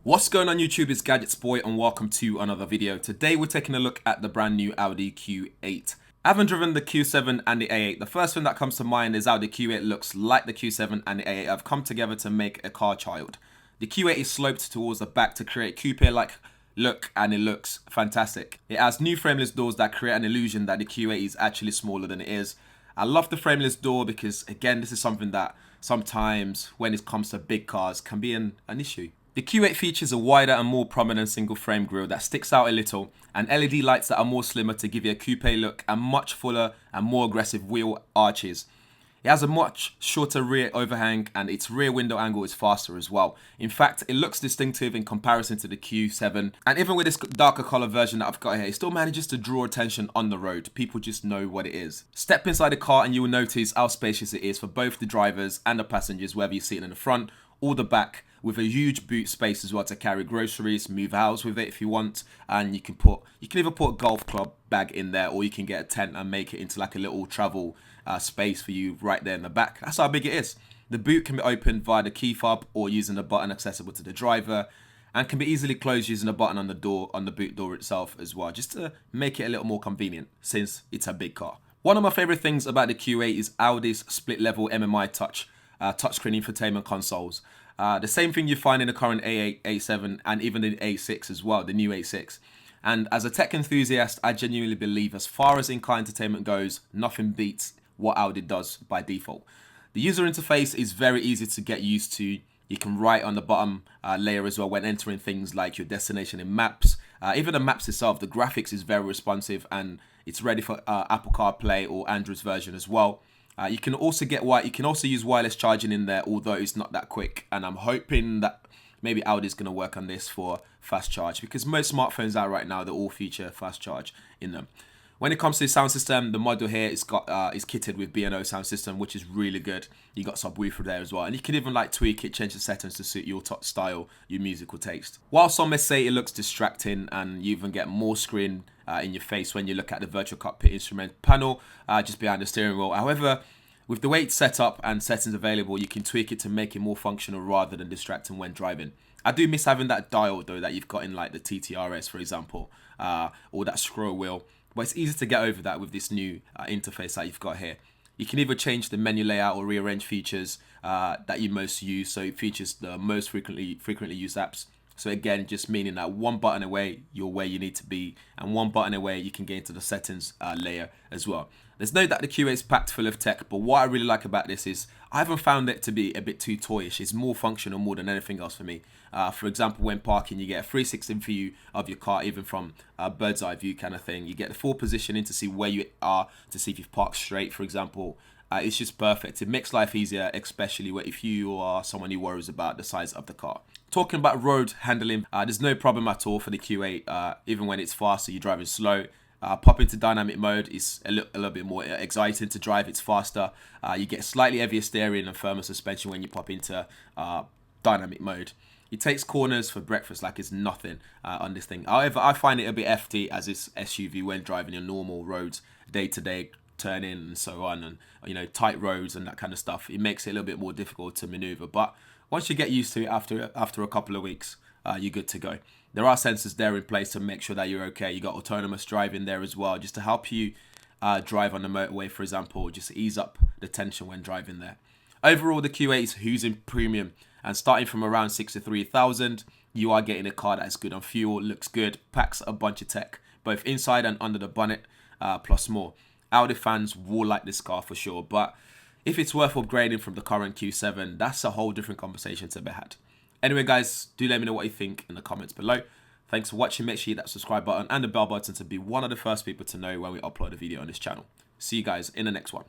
What's going on YouTube, it's GadgetsBoy and welcome to another video. Today we're taking a look at the brand new Audi Q8. I haven't driven the Q7 and the A8. The first thing that comes to mind is how the Q8 looks like the Q7 and the A8 have come together to make a car child. The Q8 is sloped towards the back to create coupe-like look and it looks fantastic. It has new frameless doors that create an illusion that the Q8 is actually smaller than it is. I love the frameless door because again this is something that sometimes when it comes to big cars can be an issue. The Q8 features a wider and more prominent single frame grille that sticks out a little and LED lights that are more slimmer to give you a coupe look and much fuller and more aggressive wheel arches. It has a much shorter rear overhang and its rear window angle is faster as well. In fact, it looks distinctive in comparison to the Q7, and even with this darker color version that I've got here, it still manages to draw attention on the road. People just know what it is. Step inside the car and you will notice how spacious it is for both the drivers and the passengers, whether you're sitting in the front or the back, with a huge boot space as well to carry groceries, move house with it if you want, and you can either put a golf club bag in there or you can get a tent and make it into like a little travel space for you right there in the back. That's how big it is. The boot can be opened via the key fob or using a button accessible to the driver, and can be easily closed using a button on the door, on the boot door itself as well, just to make it a little more convenient since it's a big car. One of my favorite things about the Q8 is Audi's split level MMI touchscreen infotainment consoles. The same thing you find in the current A8, A7 and even the A6 as well, the new A6. And as a tech enthusiast, I genuinely believe as far as in-car entertainment goes, nothing beats what Audi does by default. The user interface is very easy to get used to. You can write on the bottom layer as well when entering things like your destination in maps. Even the maps itself, the graphics is very responsive and it's ready for Apple CarPlay or Android's version as well. You can also use wireless charging in there, although it's not that quick. And I'm hoping that maybe Audi's going to work on this for fast charge, because most smartphones out right now, they all feature fast charge in them. When it comes to the sound system, the model here is kitted with B&O sound system, which is really good. You got subwoofer there as well, and you can even like tweak it, change the settings to suit your style, your musical taste. While some may say it looks distracting, and you even get more screen in your face when you look at the virtual cockpit instrument panel just behind the steering wheel. However, with the way it's set up and settings available, you can tweak it to make it more functional rather than distracting when driving. I do miss having that dial though that you've got in like the TTRS, for example, or that scroll wheel. But it's easy to get over that with this new interface that you've got here. You can either change the menu layout or rearrange features that you most use, so it features the most frequently used apps. So again, just meaning that one button away, you're where you need to be, and one button away, you can get into the settings layer as well. There's no doubt the Q8 is packed full of tech, but what I really like about this is I haven't found it to be a bit too toyish. It's more functional more than anything else for me. For example, when parking, you get a 360 view of your car, even from a bird's eye view kind of thing. You get the full positioning to see where you are, to see if you've parked straight, for example. It's just perfect. It makes life easier, especially if you are someone who worries about the size of the car. Talking about road handling, there's no problem at all for the Q8. Even when it's faster, you're driving slow. Pop into dynamic mode is a little bit more exciting to drive. It's faster. You get slightly heavier steering and firmer suspension when you pop into dynamic mode. It takes corners for breakfast like it's nothing on this thing. However, I find it a bit hefty as it's SUV when driving your normal roads, day-to-day turning and so on, and tight roads and that kind of stuff. It makes it a little bit more difficult to maneuver. But once you get used to it after a couple of weeks, you're good to go. There are sensors there in place to make sure that you're okay. You got autonomous driving there as well, just to help you drive on the motorway, for example, just ease up the tension when driving there. Overall, the Q8 is oozing premium, and starting from around 63,000, you are getting a car that is good on fuel, looks good, packs a bunch of tech, both inside and under the bonnet, plus more. Audi fans will like this car for sure, but if it's worth upgrading from the current Q7, that's a whole different conversation to be had. Anyway, guys, do let me know what you think in the comments below. Thanks for watching. Make sure you hit that subscribe button and the bell button to be one of the first people to know when we upload a video on this channel. See you guys in the next one.